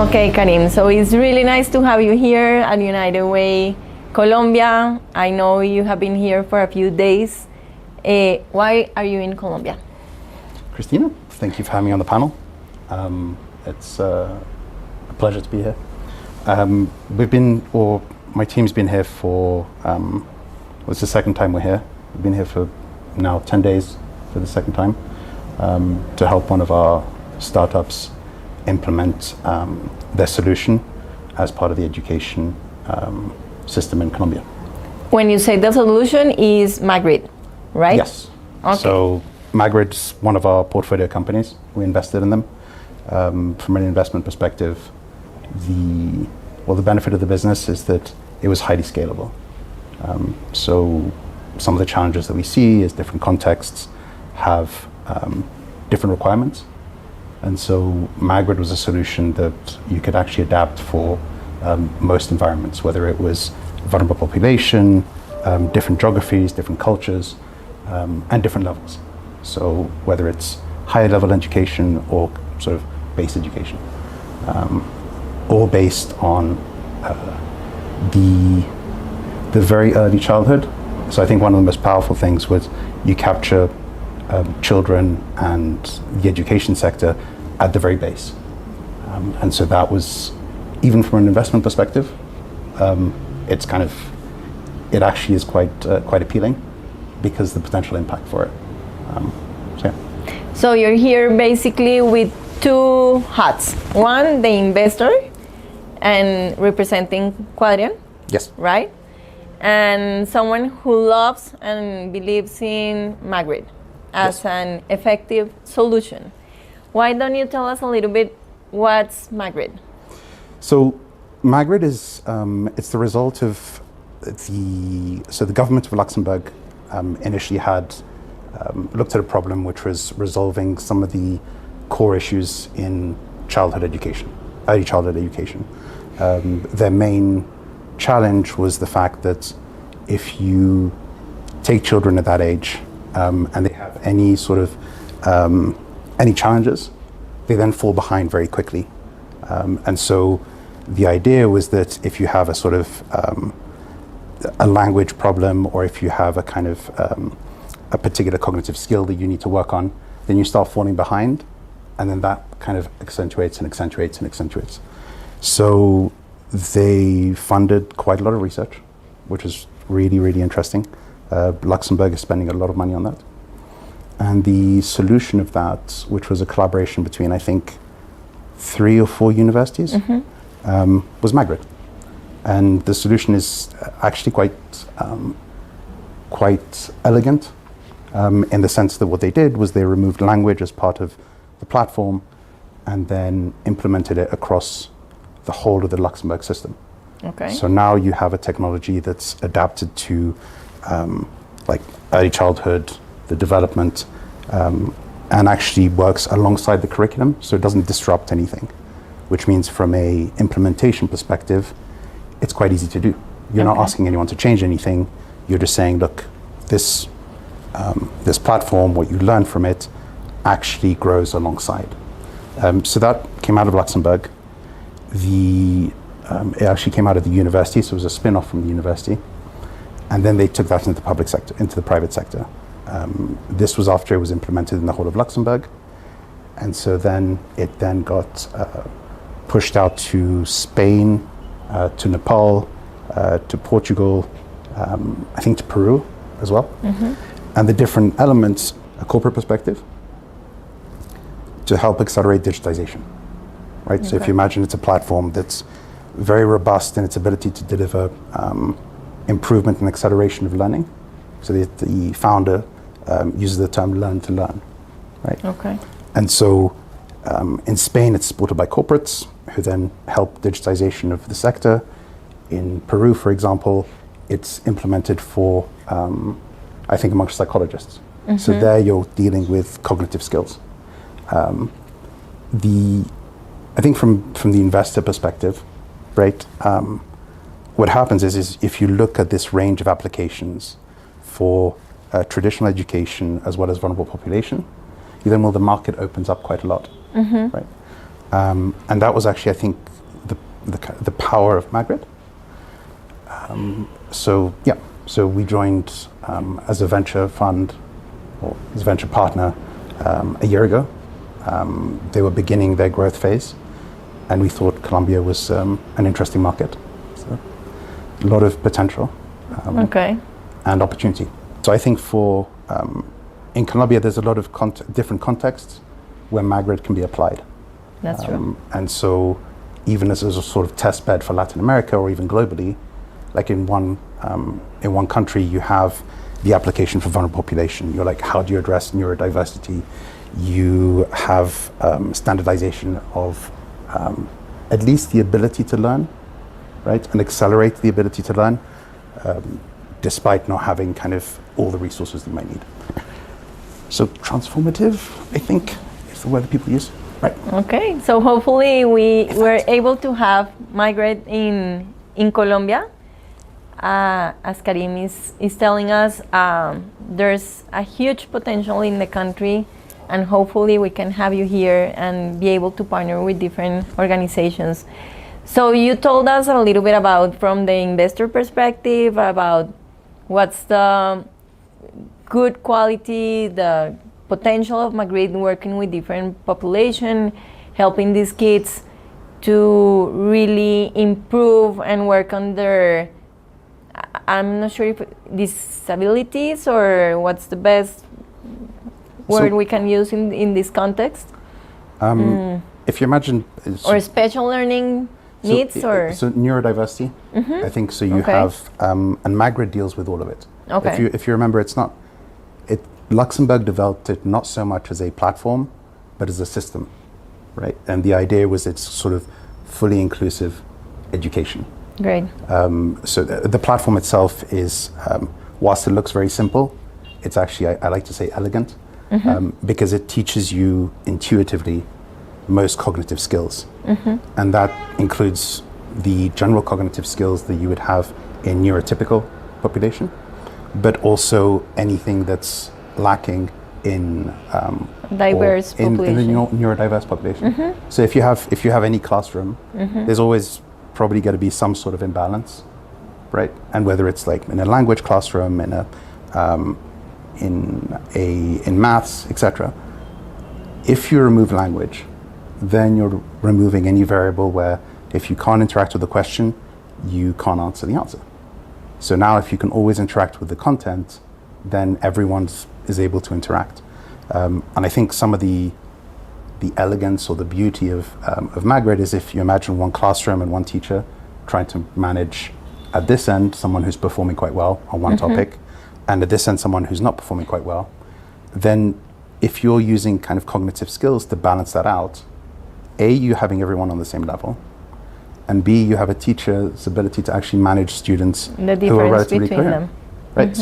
Okay, Karim, so it's really nice to have you here at United Way, Colombia. I know you have been here for a few days. Why are you in Colombia? Cristina, thank you for having me on the panel. It's a pleasure to be here. My team's been here for, it's the second time we're here. We've been here for now 10 days for the second time to help one of our startups implement their solution as part of the education system in Colombia. When you say the solution is Magrid, right? Yes. Okay. So Magrid's one of our portfolio companies. We invested in them. From an investment perspective, the benefit of the business is that it was highly scalable. So some of the challenges that we see is different contexts have different requirements. And so Magrid was a solution that you could actually adapt for most environments, whether it was vulnerable population, different geographies, different cultures, and different levels. So whether it's higher level education or sort of base education, all based on the very early childhood. So I think one of the most powerful things was you capture children and the education sector at the very base. And so that was, even from an investment perspective, it actually is quite appealing because the potential impact for it. So you're here basically with two hats. One, the investor and representing Quadrian. Yes. Right? And someone who loves and believes in Magrid as an effective solution. Why don't you tell us a little bit what's Magrid? So Magrid is it's the result of the government of Luxembourg initially had looked at a problem which was resolving some of the core issues in childhood education, early childhood education. Their main challenge was the fact that if you take children at that age and they have any sort of any challenges, they then fall behind very quickly. And so the idea was that if you have a sort of a language problem, or if you have a kind of a particular cognitive skill that you need to work on, then you start falling behind, and then that kind of accentuates and accentuates and accentuates. So they funded quite a lot of research, which is really, really interesting. Luxembourg is spending a lot of money on that. And the solution of that, which was a collaboration between, I think, 3 or 4 universities, was Magrid. And the solution is actually quite elegant in the sense that what they did was they removed language as part of the platform and then implemented it across the whole of the Luxembourg system. Okay. So now you have a technology that's adapted to like early childhood, the development, and actually works alongside the curriculum, so it doesn't disrupt anything, which means from a implementation perspective, it's quite easy to do. You're not asking anyone to change anything. You're just saying, look, this platform, what you learn from it, actually grows alongside. So that came out of Luxembourg. It actually came out of the university, so it was a spin-off from the university. And then they took that into the public sector, into the private sector. This was after it was implemented in the whole of Luxembourg. And so then it got pushed out to Spain, to Nepal, to Portugal, I think to Peru as well. And the different elements, a corporate perspective, to help accelerate digitization, right? Okay. So if you imagine it's a platform that's very robust in its ability to deliver improvement and acceleration of learning. So the founder uses the term learn to learn, right? Okay. And so in Spain, it's supported by corporates who then help digitization of the sector. In Peru, for example, it's implemented for, I think, amongst psychologists. So there you're dealing with cognitive skills. I think from the investor perspective, right, what happens is if you look at this range of applications for traditional education as well as vulnerable population, then the market opens up quite a lot, right? And that was actually, I think, the power of Magrid. So we joined as a venture fund or as a venture partner a year ago. They were beginning their growth phase, and we thought Colombia was an interesting market. So a lot of potential and opportunity. So I think in Colombia there's a lot of different contexts where Magrid can be applied. That's true. And so even as a sort of test bed for Latin America or even globally, like in one country you have the application for vulnerable population. You're like, how do you address neurodiversity? You have standardization of at least the ability to learn, right? And accelerate the ability to learn, despite not having kind of all the resources that you might need. So transformative, I think, is the word that people use. Right. Okay, so hopefully we were able to have Magrid in Colombia. As Karim is telling us, there's a huge potential in the country, and hopefully we can have you here and be able to partner with different organizations. So you told us a little bit about, from the investor perspective, about what's the good quality, the potential of Magrid working with different population, helping these kids to really improve and work on their, I'm not sure if disabilities or what's the best word we can use in this context. If you imagine, or special learning needs, or so neurodiversity, I think. So you have, and Magrid deals with all of it. Okay. If you remember, Luxembourg developed it not so much as a platform, but as a system, right? And the idea was it's sort of fully inclusive education. Great. So the platform itself is, whilst it looks very simple, it's actually, I like to say, elegant, because it teaches you intuitively most cognitive skills. And that includes the general cognitive skills that you would have in neurotypical population, but also anything that's lacking in diverse population. In the neurodiverse population. So if you have any classroom, there's always probably going to be some sort of imbalance, right? And whether it's like in a language classroom, in maths, etc. If you remove language, then you're removing any variable where if you can't interact with the question, you can't answer the answer. So now if you can always interact with the content, then everyone is able to interact. And I think some of the elegance or the beauty of Magrid is if you imagine one classroom and one teacher trying to manage at this end someone who's performing quite well on one topic, and at this end someone who's not performing quite well, then if you're using kind of cognitive skills to balance that out, A, you having everyone on the same level, and B, you have a teacher's ability to actually manage students who are relatively coherent. Right?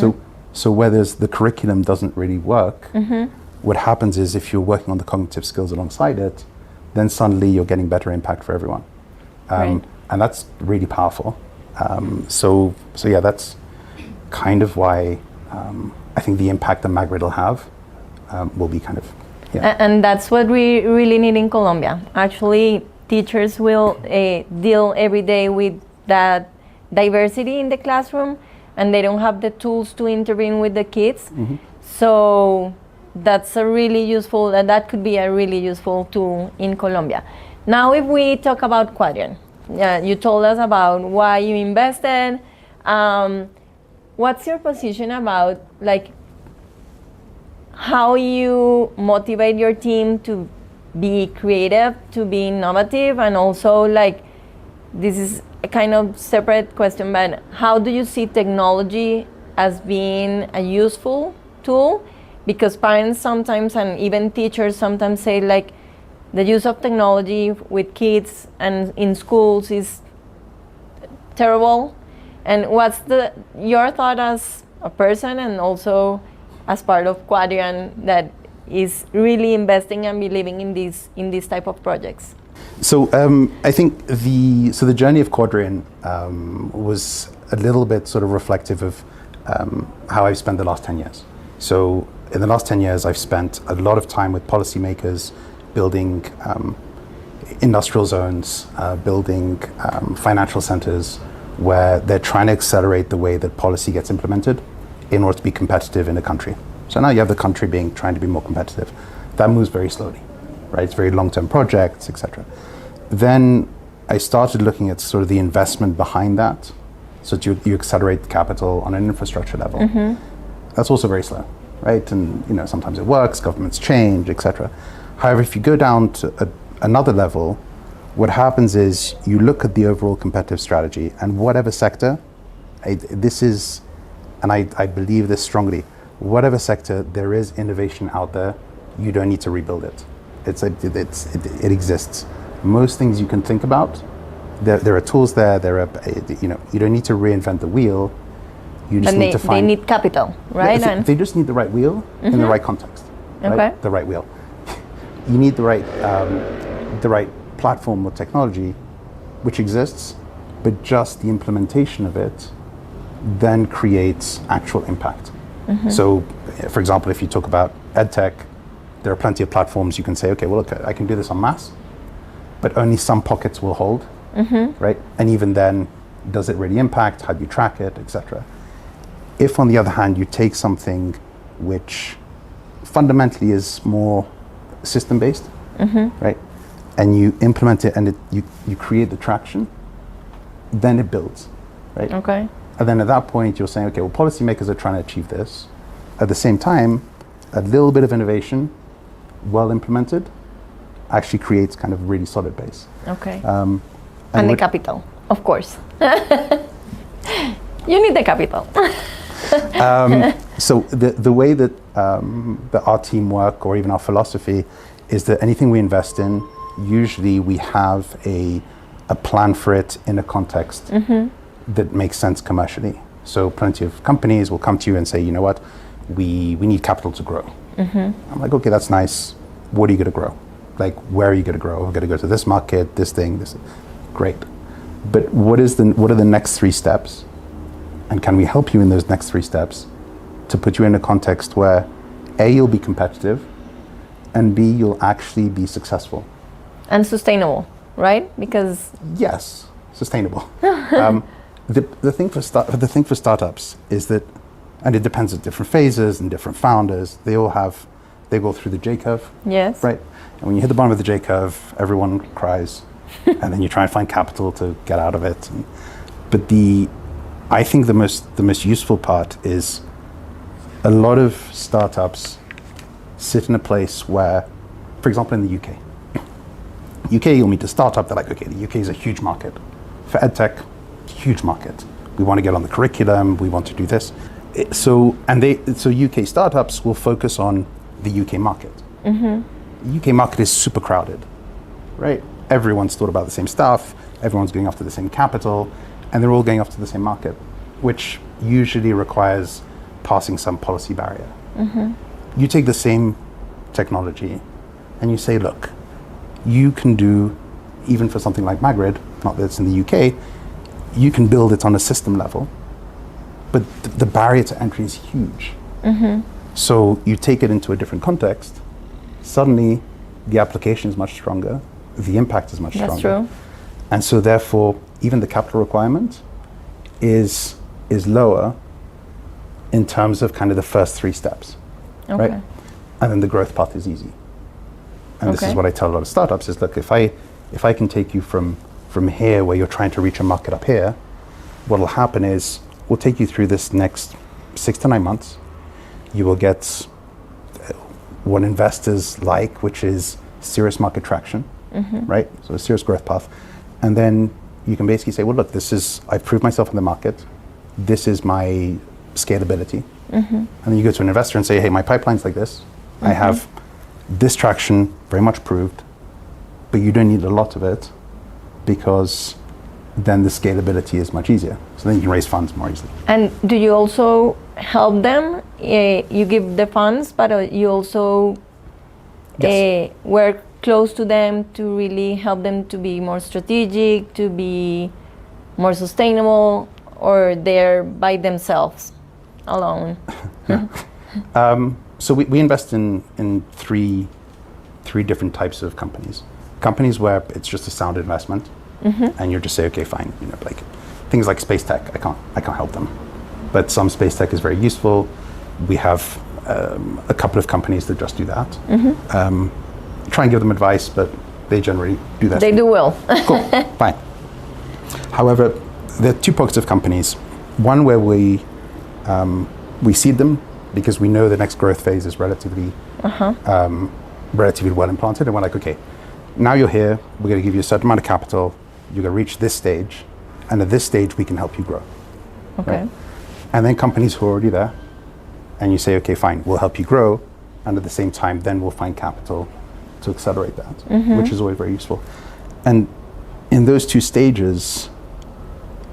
So where the curriculum doesn't really work, what happens is if you're working on the cognitive skills alongside it, then suddenly you're getting better impact for everyone. And that's really powerful. So yeah, that's kind of why I think the impact that Magrid will have will be kind of, yeah. And that's what we really need in Colombia. Actually, teachers will deal every day with that diversity in the classroom, and they don't have the tools to intervene with the kids. So that's a really useful, that could be a really useful tool in Colombia. Now, if we talk about Quadrian, you told us about why you invested. What's your position about like how you motivate your team to be creative, to be innovative, and also like, this is a kind of separate question, but how do you see technology as being a useful tool? Because parents sometimes, and even teachers sometimes say like, the use of technology with kids and in schools is terrible. And what's your thought as a person and also as part of Quadrian that is really investing and believing in these type of projects? So I think the journey of Quadrian was a little bit sort of reflective of how I've spent the last 10 years. So in the last 10 years, I've spent a lot of time with policymakers building industrial zones, building financial centers where they're trying to accelerate the way that policy gets implemented in order to be competitive in a country. So now you have the country trying to be more competitive. That moves very slowly, right? It's very long-term projects, etc. Then I started looking at sort of the investment behind that. So you accelerate capital on an infrastructure level. That's also very slow, right? And sometimes it works, governments change, etc. However, if you go down to another level, what happens is you look at the overall competitive strategy, and whatever sector, I believe this strongly, whatever sector there is innovation out there, you don't need to rebuild it. It exists. Most things you can think about, there are tools there. You don't need to reinvent the wheel. You just need to find. They need capital, right? They just need the right wheel in the right context. Okay. Right? The right wheel. You need the right platform or technology, which exists, but just the implementation of it then creates actual impact. So, for example, if you talk about edtech, there are plenty of platforms you can say, okay, well, look, I can do this en masse, but only some pockets will hold, right? And even then, does it really impact? How do you track it, etc.? If, on the other hand, you take something which fundamentally is more system-based, right? And you implement it and you create the traction, then it builds, right? Okay. And then at that point, you're saying, okay, well, policymakers are trying to achieve this. At the same time, a little bit of innovation, well implemented, actually creates kind of a really solid base. Okay. And the capital, of course. You need the capital. So the way that our team work, or even our philosophy, is that anything we invest in, usually we have a plan for it in a context that makes sense commercially. So plenty of companies will come to you and say, you know what, we need capital to grow. I'm like, okay, that's nice. What are you going to grow? Like, where are you going to grow? We're going to go to this market, this thing, this. Great. But what are the next 3 steps? And can we help you in those next 3 steps to put you in a context where A, you'll be competitive, and B, you'll actually be successful. And sustainable, right? Because yes, sustainable. The thing for startups is that, and it depends at different phases and different founders, they go through the J curve. Yes. Right? And when you hit the bottom of the J curve, everyone cries. And then you try and find capital to get out of it. But I think the most useful part is a lot of startups sit in a place where, for example, in the UK, you'll meet a startup, they're like, okay, the UK is a huge market. For edtech, huge market. We want to get on the curriculum, we want to do this. So UK startups will focus on the UK market. The UK market is super crowded, right? Everyone's thought about the same stuff, everyone's going after the same capital, and they're all going after the same market, which usually requires passing some policy barrier. You take the same technology and you say, look, you can do, even for something like Magrid, not that it's in the UK, you can build it on a system level, but the barrier to entry is huge. So you take it into a different context, suddenly the application is much stronger, the impact is much stronger. That's true. And so therefore, even the capital requirement is lower in terms of kind of the first 3 steps, right? And then the growth path is easy. And this is what I tell a lot of startups is, look, if I can take you from here where you're trying to reach a market up here, what'll happen is we'll take you through this next 6 to 9 months. You will get what investors like, which is serious market traction, right? So a serious growth path. And then you can basically say, well, look, I've proved myself in the market. This is my scalability. And then you go to an investor and say, hey, my pipeline's like this. I have this traction, very much proved, but you don't need a lot of it because then the scalability is much easier. So then you can raise funds more easily. And do you also help them? You give the funds, but you also work close to them to really help them to be more strategic, to be more sustainable, or they're by themselves, alone? So we invest in three different types of companies. companies where it's just a sound investment, and you just say, okay, fine, like things like space tech, I can't help them, but some space tech is very useful. We have a couple of companies that just do that. Try and give them advice, but they generally do that. They do well. Cool, fine. However, there are two pockets of companies. One where we seed them because we know the next growth phase is relatively well implanted, and we're like, okay, now you're here, we're going to give you a certain amount of capital, you're going to reach this stage, and at this stage we can help you grow. Okay. Right? And then companies who are already there, and you say, okay, fine, we'll help you grow, and at the same time then we'll find capital to accelerate that, which is always very useful. And in those two stages,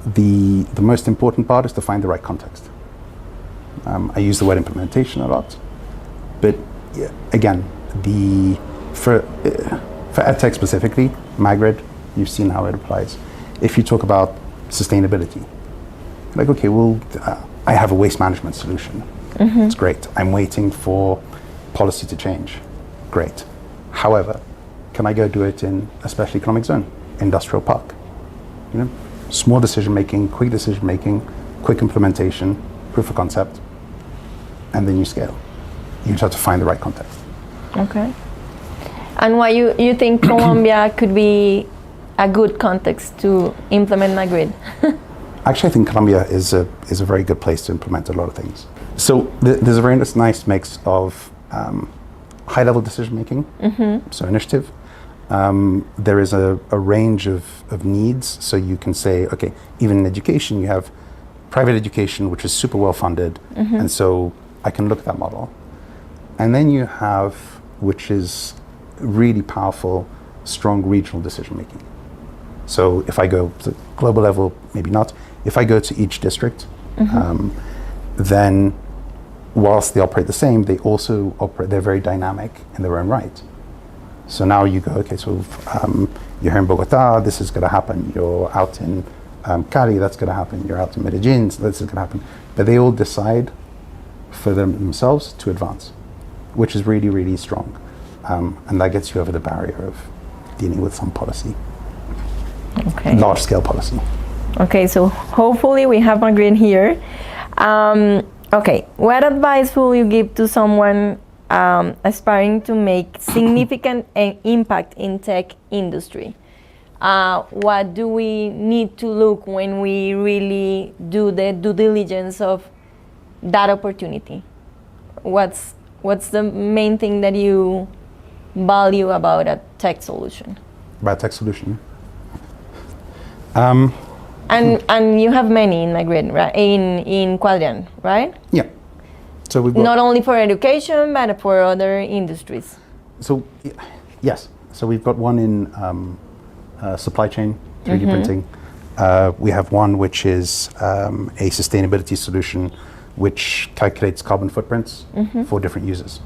the most important part is to find the right context. I use the word implementation a lot, but again, for EdTech specifically, Magrid, you've seen how it applies. If you talk about sustainability, like, okay, well, I have a waste management solution. It's great. I'm waiting for policy to change. Great. However, can I go do it in a special economic zone, industrial park? Small decision making, quick implementation, proof of concept, and then you scale. You just have to find the right context. Okay. And why you think Colombia could be a good context to implement Magrid? Actually, I think Colombia is a very good place to implement a lot of things. So there's a very nice mix of high-level decision-making, so initiative. There is a range of needs, so you can say, okay, even in education, you have private education, which is super well-funded, and so I can look at that model. And then you have, which is really powerful, strong regional decision-making. So if I go to global level, maybe not. If I go to each district, then whilst they operate the same, they also operate, they're very dynamic in their own right. So now you go, okay, so you're here in Bogota, this is gonna happen. You're out in Cali, that's gonna happen. You're out in Medellin, so this is gonna happen. But they all decide for themselves to advance, which is really, really strong. And that gets you over the barrier of dealing with some policy. Okay. Large scale policy. Okay, so hopefully we have Magrid here. Okay, what advice will you give to someone aspiring to make significant impact in tech industry? What do we need to look when we really do the due diligence of that opportunity? What's the main thing that you value about a tech solution? About tech solution? And you have many in Magrid, right? In Quadrian, right? Yeah. So we've got not only for education, but for other industries. So yes. So we've got one in supply chain, 3D printing. We have one which is a sustainability solution which calculates carbon footprints for different users.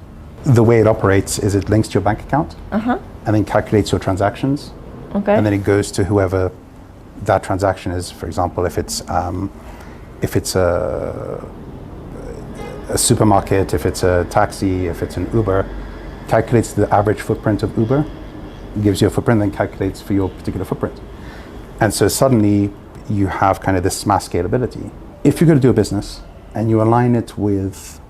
The way it operates is it links to your bank account and then calculates your transactions. Okay. And then it goes to whoever that transaction is. For example, if it's a supermarket, if it's a taxi, if it's an Uber, calculates the average footprint of Uber, gives you a footprint, then calculates for your particular footprint. And so suddenly you have kind of this mass scalability. If you're going to do a business and you align it with,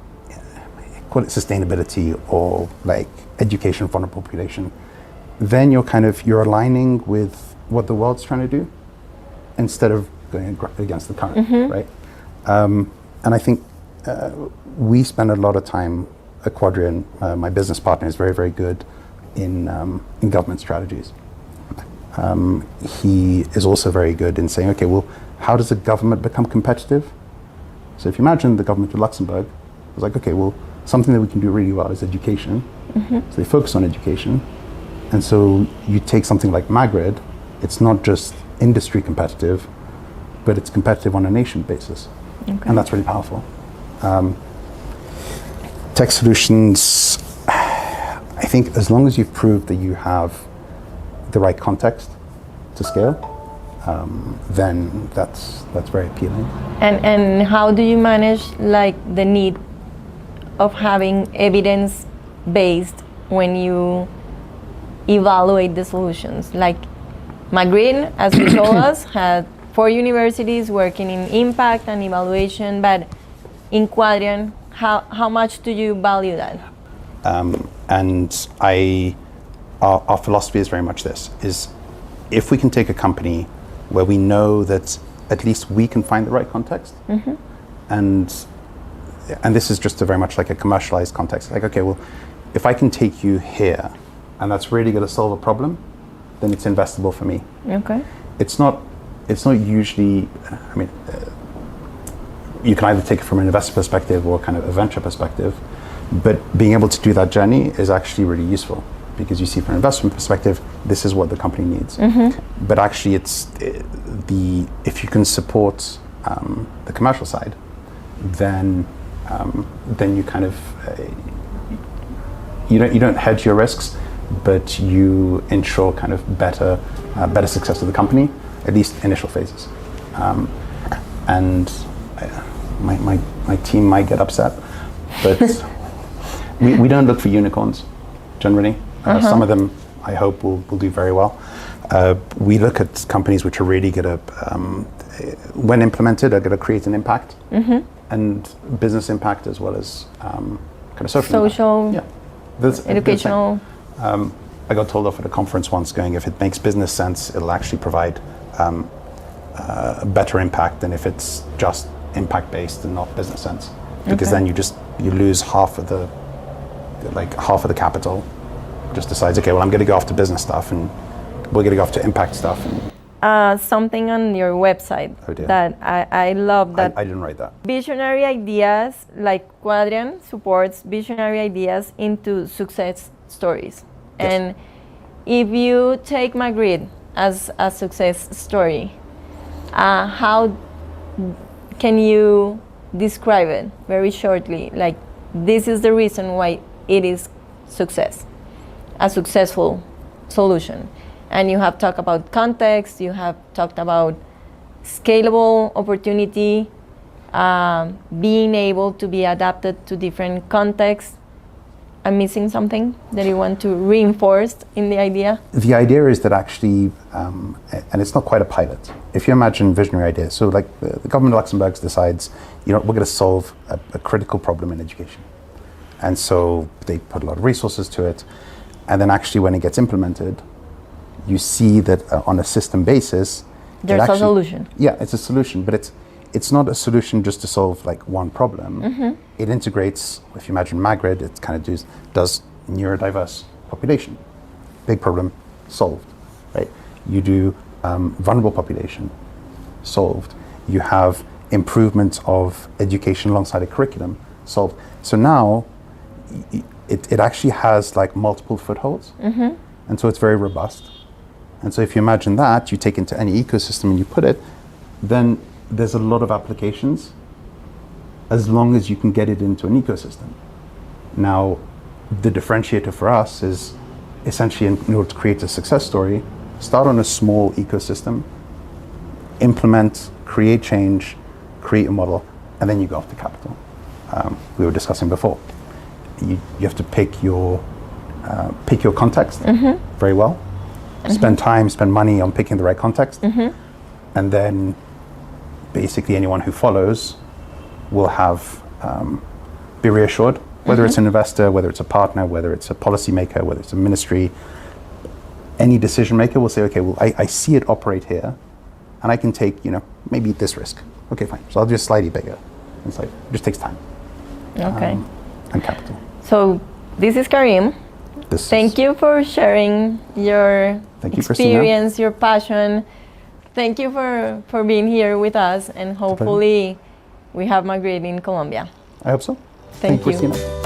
call it sustainability or like education for a population, then you're aligning with what the world's trying to do instead of going against the current, right? And I think we spend a lot of time at Quadrian. My business partner is very, very good in government strategies. He is also very good in saying, okay, well, how does a government become competitive? So if you imagine the government of Luxembourg was like, okay, well, something that we can do really well is education. So they focus on education. And so you take something like Magrid, it's not just industry competitive, but it's competitive on a nation basis. Okay. And that's really powerful. Tech solutions, I think as long as you've proved that you have the right context to scale, then that's very appealing. And how do you manage like the need of having evidence based when you evaluate the solutions? Like Magrid, as you told us, had 4 universities working in impact and evaluation, but in Quadrian, how much do you value that? And our philosophy is very much this, is if we can take a company where we know that at least we can find the right context, and this is just a very much like a commercialized context, like, okay, well, if I can take you here, and that's really going to solve a problem, then it's investable for me. Okay. It's not usually, I mean, you can either take it from an investor perspective or kind of a venture perspective, but being able to do that journey is actually really useful, because you see from an investment perspective, this is what the company needs. But actually if you can support the commercial side, then you kind of, you don't hedge your risks, but you ensure kind of better success of the company, at least initial phases. And my team might get upset, but we don't look for unicorns generally. Some of them, I hope, will do very well. We look at companies which are really going to, when implemented, are going to create an impact, and business impact as well as kind of social impact. Yeah. Educational. I got told off at a conference once going, if it makes business sense, it'll actually provide a better impact than if it's just impact-based and not business sense. Because then you lose half of the capital. Just decides, okay, well, I'm going to go after business stuff, and we're going to go after impact stuff. Something on your website that I love that. I didn't write that. Visionary ideas, like Quadrian supports visionary ideas into success stories. Yes. And if you take Magrid as a success story, how can you describe it very shortly? Like, this is the reason why it is success, a successful solution. And you have talked about context, you have talked about scalable opportunity, being able to be adapted to different contexts. I'm missing something that you want to reinforce in the idea? The idea is that actually, and it's not quite a pilot. If you imagine visionary ideas, so like the government of Luxembourg decides, we're going to solve a critical problem in education. And so they put a lot of resources to it. And then actually when it gets implemented, you see that on a system basis, there's a solution. Yeah, it's a solution, but it's not a solution just to solve like one problem. It integrates, if you imagine Magrid, it kind of does neurodiverse population. Big problem, solved, right? You do vulnerable population, solved. You have improvement of education alongside a curriculum, solved. So now it actually has like multiple footholds, and so it's very robust. And so if you imagine that, you take into any ecosystem and you put it, then there's a lot of applications as long as you can get it into an ecosystem. Now, the differentiator for us is essentially, in order to create a success story, start on a small ecosystem, implement, create change, create a model, and then you go after capital. We were discussing before. You have to pick your context very well. Spend time, spend money on picking the right context, and then basically anyone who follows will have be reassured, whether it's an investor, whether it's a partner, whether it's a policymaker, whether it's a ministry. Any decision maker will say, okay, well, I see it operate here, and I can take maybe this risk. Okay, fine. So I'll do it slightly bigger. It's like it just takes time. Okay. And capital. So this is Karim. Thank you for sharing your experience, your passion. Thank you for being here with us, and hopefully we have Magrid in Colombia. I hope so. Thank you. Cristina.